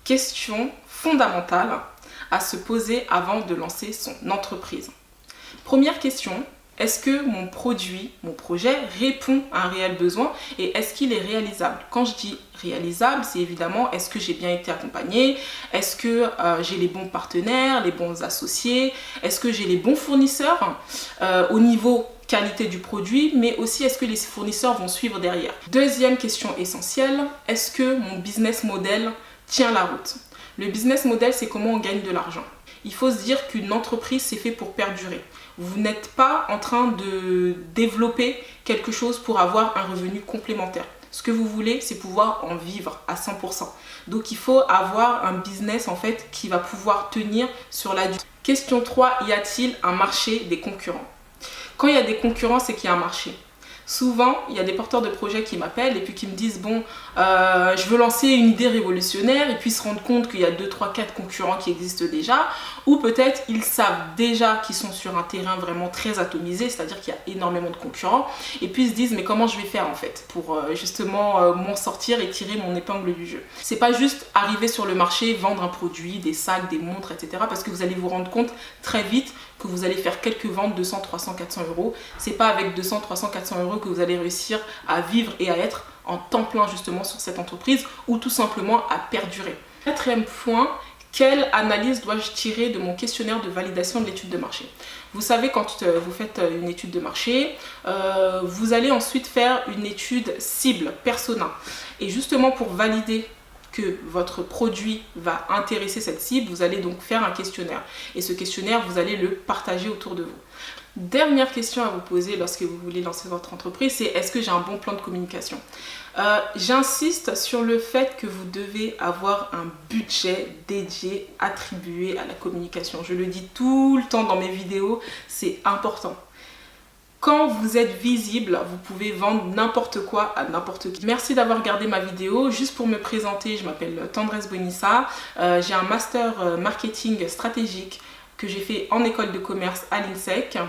Question fondamentale à se poser avant de lancer son entreprise. Première question, est-ce que mon produit, mon projet répond à un réel besoin et est-ce qu'il est réalisable? Quand je dis réalisable, c'est évidemment est-ce que j'ai bien été accompagnée, est-ce que j'ai les bons partenaires, les bons associés, est-ce que j'ai les bons fournisseurs au niveau qualité du produit, mais aussi est-ce que les fournisseurs vont suivre derrière. Deuxième question essentielle, est-ce que mon business model tient la route? Le business model, c'est comment on gagne de l'argent. Il faut se dire qu'une entreprise, c'est fait pour perdurer. Vous n'êtes pas en train de développer quelque chose pour avoir un revenu complémentaire. Ce que vous voulez, c'est pouvoir en vivre à 100%. Donc, il faut avoir un business en fait qui va pouvoir tenir sur la durée. Question 3, y a-t-il un marché des concurrents? Quand il y a des concurrents, c'est qu'il y a un marché. Souvent, il y a des porteurs de projets qui m'appellent et puis qui me disent bon, je veux lancer une idée révolutionnaire et puis se rendre compte qu'il y a 2, 3, 4 concurrents qui existent déjà, ou peut-être ils savent déjà qu'ils sont sur un terrain vraiment très atomisé, c'est-à-dire qu'il y a énormément de concurrents, et puis ils se disent mais comment je vais faire en fait pour justement m'en sortir et tirer mon épingle du jeu. C'est pas juste arriver sur le marché, vendre un produit, des sacs, des montres, etc. parce que vous allez vous rendre compte très vite que vous allez faire quelques ventes, 200, 300, 400 euros. C'est pas avec 200, 300, 400 euros que vous allez réussir à vivre et à être en temps plein justement sur cette entreprise ou tout simplement à perdurer. Quatrième point, quelle analyse dois-je tirer de mon questionnaire de validation de l'étude de marché? Vous savez, quand vous faites une étude de marché, vous allez ensuite faire une étude cible, persona. Et justement pour valider que votre produit va intéresser cette cible, vous allez donc faire un questionnaire. Et ce questionnaire, vous allez le partager autour de vous. Dernière question à vous poser lorsque vous voulez lancer votre entreprise, c'est est-ce que j'ai un bon plan de communication? J'insiste sur le fait que vous devez avoir un budget dédié, attribué à la communication. Je le dis tout le temps dans mes vidéos, c'est important. Quand vous êtes visible, vous pouvez vendre n'importe quoi à n'importe qui. Merci d'avoir regardé ma vidéo. Juste pour me présenter, je m'appelle Tendresse Bonissa. J'ai un master marketing stratégique que j'ai fait en école de commerce à l'INSEC.